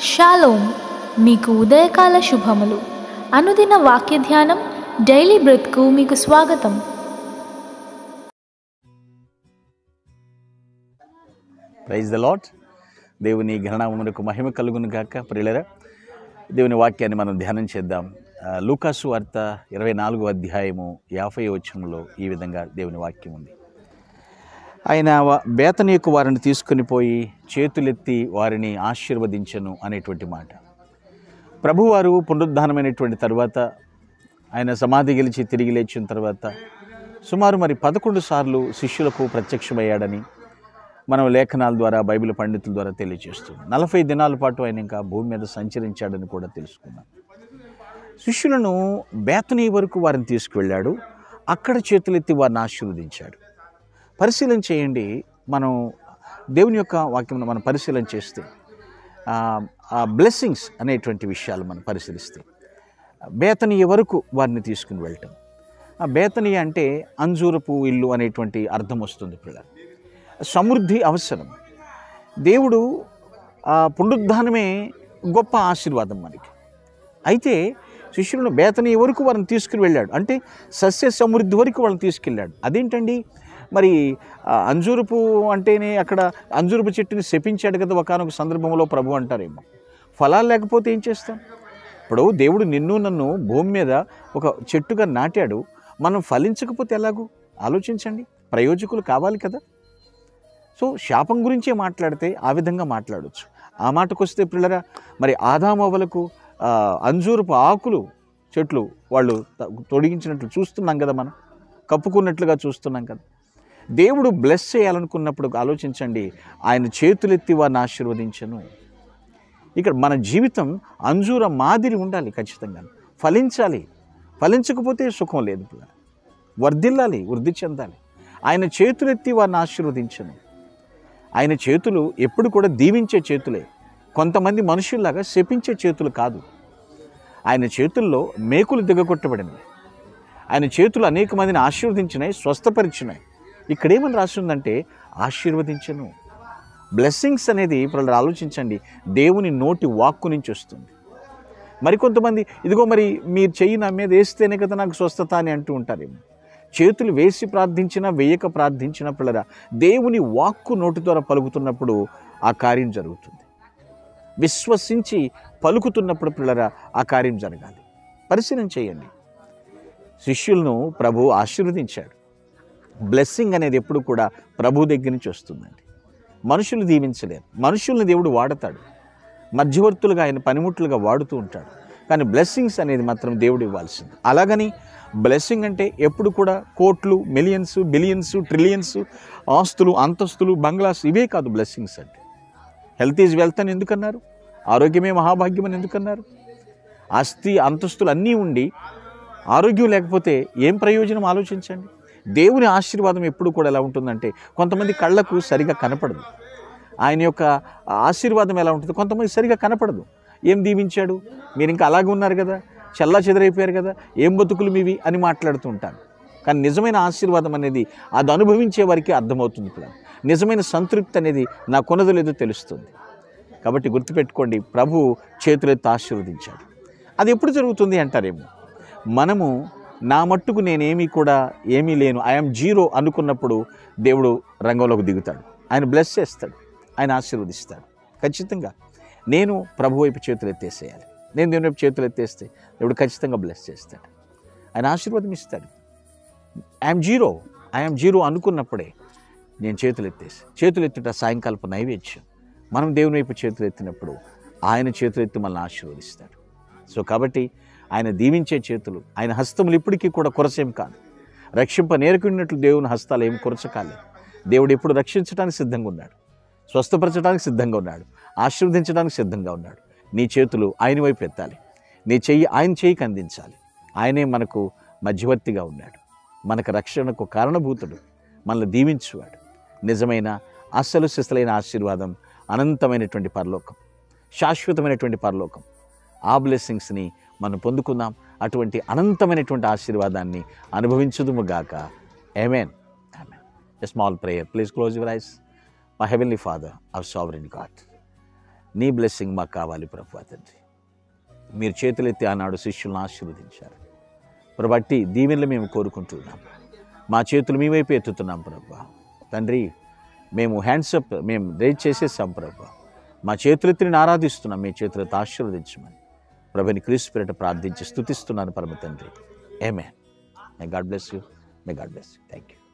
Shalom, మీకు ఉదయకాల శుభములు. అనుదిన వాక్య ధ్యానం, డైలీ బ్రెత్కు మీకు స్వాగతం. Praise the lord. దేవుని ఘననామమునకు మహిమ కలుగును గాక. ప్రియులారా, దేవుని వాక్యాన్ని మనం ధ్యానం చేద్దాం. లూకాసు వార్త 24వ అధ్యాయము 50వ వచనంలో ఈ విధంగా దేవుని వాక్యం ఉంది. ఆయన బేతనీకు వారిని తీసుకుని పోయి చేతులెత్తి వారిని ఆశీర్వదించెను అనేటువంటి మాట. ప్రభువారు పునరుద్ధానమైనటువంటి తర్వాత, ఆయన సమాధి గెలిచి తిరిగి లేచిన తర్వాత సుమారు 11 సార్లు శిష్యులకు ప్రత్యక్షమయ్యాడని మనం లేఖనాల ద్వారా, బైబిల్ పండితుల ద్వారా తెలియజేస్తుంది. 40 దినాల పాటు ఆయన ఇంకా భూమి మీద సంచరించాడని కూడా తెలుసుకున్నాం. శిష్యులను బేతనీ వరకు వారిని తీసుకువెళ్ళాడు. అక్కడ చేతులెత్తి వారిని ఆశీర్వదించాడు. పరిశీలన చేయండి. మనం దేవుని యొక్క వాక్యం మనం పరిశీలన చేస్తే ఆ బ్లెస్సింగ్స్ అనేటువంటి విషయాలు మనం పరిశీలిస్తే బేతనీ వరకు వారిని తీసుకుని వెళ్ళటం. ఆ బేతనీ అంటే అంజూరపు ఇల్లు అనేటువంటి అర్థం వస్తుంది. పిల్లలు, సమృద్ధి అవసరం. దేవుడు పునరుద్ధానమే గొప్ప ఆశీర్వాదం మనకి. అయితే శిష్యులను బేతనీ వరకు వారిని తీసుకుని వెళ్ళాడు. అంటే సస్య సమృద్ధి వరకు వాళ్ళని తీసుకెళ్ళాడు. అదేంటండి మరి? అంజూరపు అంటేనే అక్కడ అంజూరపు చెట్టుని శపించాడు కదా ఒకానొక సందర్భంలో ప్రభు అంటారేమో. ఫలాలు లేకపోతే ఏం చేస్తాం? ఇప్పుడు దేవుడు నిన్ను నన్ను భూమి మీద ఒక చెట్టుగా నాటాడు. మనం ఫలించకపోతే ఎలాగూ ఆలోచించండి. ప్రయోజకులు కావాలి కదా. సో శాపం గురించే మాట్లాడితే ఆ విధంగా మాట్లాడవచ్చు. ఆ మాటకు వస్తే పిల్లరా, మరి ఆదామవ్వలకు అంజూరపు ఆకులు చెట్లు వాళ్ళు తొడిగించినట్లు చూస్తున్నాం కదా, మనం కప్పుకున్నట్లుగా చూస్తున్నాం కదా. దేవుడు బ్లెస్ చేయాలనుకున్నప్పుడు ఆలోచించండి, ఆయన చేతులెత్తి వారిని ఆశీర్వదించను. ఇక్కడ మన జీవితం అంజూర మాదిరి ఉండాలి. ఖచ్చితంగా ఫలించాలి. ఫలించకపోతే సుఖం లేదు. పిల్లలు వర్ధిల్లాలి, వృద్ధి చెందాలి. ఆయన చేతులెత్తి వారిని ఆశీర్వదించను. ఆయన చేతులు ఎప్పుడు కూడా దీవించే చేతులే. కొంతమంది మనుషుల్లాగా శపించే చేతులు కాదు. ఆయన చేతుల్లో మేకులు దిగగొట్టబడినవి. ఆయన చేతులు అనేక మందిని ఆశీర్వదించినాయి, స్వస్థపరిచినాయి. ఇక్కడేమని రాస్తుందంటే ఆశీర్వదించను. బ్లెస్సింగ్స్ అనేది ఇప్పుడు ఆలోచించండి, దేవుని నోటి వాక్కు నుంచి వస్తుంది. మరికొంతమంది ఇదిగో మరి మీరు చెయ్యి నా మీద వేస్తేనే కదా నాకు స్వస్థత అని అంటూ ఉంటారేమో. చేతులు వేసి ప్రార్థించినా వేయక ప్రార్థించిన పిల్లరా, దేవుని వాక్కు నోటి ద్వారా పలుకుతున్నప్పుడు ఆ కార్యం జరుగుతుంది. విశ్వసించి పలుకుతున్నప్పుడు పిల్లరా ఆ కార్యం జరగాలి. పరిశీలన చేయండి. శిష్యులను ప్రభు ఆశీర్వదించాడు. బ్లెస్సింగ్ అనేది ఎప్పుడు కూడా ప్రభు దగ్గర నుంచి వస్తుందండి. మనుషులు దీవించలేరు. మనుషుల్ని దేవుడు వాడతాడు, మధ్యవర్తులుగా ఆయన పనిముట్లుగా వాడుతూ ఉంటాడు. కానీ బ్లెస్సింగ్స్ అనేది మాత్రం దేవుడు ఇవ్వాల్సింది. అలాగని బ్లెస్సింగ్ అంటే ఎప్పుడు కూడా కోట్లు, మిలియన్స్, బిలియన్స్, ట్రిలియన్స్, ఆస్తులు, అంతస్తులు, బంగ్లాస్ ఇవే కాదు బ్లెస్సింగ్స్ అంటే. హెల్త్ ఈజ్ వెల్త్ అని ఎందుకన్నారు? ఆరోగ్యమే మహాభాగ్యం అని ఎందుకన్నారు? ఆస్తి అంతస్తులు అన్నీ ఉండి ఆరోగ్యం లేకపోతే ఏం ప్రయోజనం? ఆలోచించండి. దేవుని ఆశీర్వాదం ఎప్పుడు కూడా ఎలా ఉంటుందంటే, కొంతమంది కళ్ళకు సరిగా కనపడదు. ఆయన యొక్క ఆశీర్వాదం ఎలా ఉంటుంది? కొంతమంది సరిగా కనపడదు. ఏం దీవించాడు, మీరు ఇంకా అలాగే ఉన్నారు కదా, చల్లా చెదరైపోయారు కదా, ఏం బతుకులు మీవి అని మాట్లాడుతూ ఉంటాను. కానీ నిజమైన ఆశీర్వాదం అనేది అది అనుభవించే వారికి అర్థమవుతుంది. కూడా నిజమైన సంతృప్తి అనేది నా కొనదు లేదో తెలుస్తుంది. కాబట్టి గుర్తుపెట్టుకోండి, ప్రభు చేతులెత్తి ఆశీర్వదించాడు. అది ఎప్పుడు జరుగుతుంది అంటారేమో. మనము నా మట్టుకు నేనేమీ కూడా ఏమీ లేను, ఐఎమ్ జీరో అనుకున్నప్పుడు దేవుడు రంగంలోకి దిగుతాడు. ఆయన బ్లెస్ చేస్తాడు, ఆయన ఆశీర్వదిస్తాడు. ఖచ్చితంగా నేను ప్రభు వైపు చేతులు ఎత్తేసేయాలి. నేను దేవుని వైపు చేతులు ఎత్తేస్తే దేవుడు ఖచ్చితంగా బ్లెస్ చేస్తాడు, ఆయన ఆశీర్వాదం ఇస్తాడు. ఐఎమ్ జీరో అనుకున్నప్పుడే నేను చేతులు ఎత్తుట సాయంకాలపు నైవేద్యం. మనం దేవుని వైపు చేతులు ఎత్తినప్పుడు ఆయన చేతులు ఎత్తి మనల్ని ఆశీర్వదిస్తాడు. సో కాబట్టి ఆయన దీవించే చేతులు, ఆయన హస్తములు ఇప్పటికీ కూడా కొరసేం కాదు. రక్షింప నేర్కొన్నట్లు దేవుని హస్తాలు ఏం కొరచకాలేదు. దేవుడు ఎప్పుడు రక్షించడానికి సిద్ధంగా ఉన్నాడు, స్వస్థపరచడానికి సిద్ధంగా ఉన్నాడు, ఆశీర్వదించడానికి సిద్ధంగా ఉన్నాడు. నీ చేతులు ఆయన వైపు ఎత్తాలి, నీ చెయ్యి ఆయన చెయ్యికి అందించాలి. ఆయనే మనకు మధ్యవర్తిగా ఉన్నాడు, మనకు రక్షణకు కారణభూతుడు, మనల్ని దీవించువాడు. నిజమైన అసలు సిసలైన ఆశీర్వాదం, అనంతమైనటువంటి పరలోకం, శాశ్వతమైనటువంటి పరలోకం. ఆ బ్లెస్సింగ్స్ని మనం పొందుకుందాం. అటువంటి అనంతమైనటువంటి ఆశీర్వాదాన్ని అనుభవించుదుముగాక. ఆమేన్. ఆమేన్. A small prayer. Please close your eyes. My Heavenly Father, our sovereign God, నీ బ్లెస్సింగ్ మాకు కావాలి ప్రభు తండ్రి. మీరు చేతులెత్తి ఆనాడు శిష్యులను ఆశీర్వదించారు ప్రభట్టి దీవెనలు మేము కోరుకుంటున్నాం. మా చేతులు మీ వైపు ఎత్తుతున్నాం ప్రభు తండ్రి. మేము హ్యాండ్సప్ మేము రేజ్ చేసేసాం ప్రభు. మా చేతులెత్తి నేను ఆరాధిస్తున్నాం. మీ చేతులతో ఆశీర్వదించమని ప్రభుని క్రీస్తు పేరిట ప్రార్థించి స్తుతిస్తున్నాను పరమ తండ్రి. ఆమేన్. May God bless you. May God bless you. Thank you.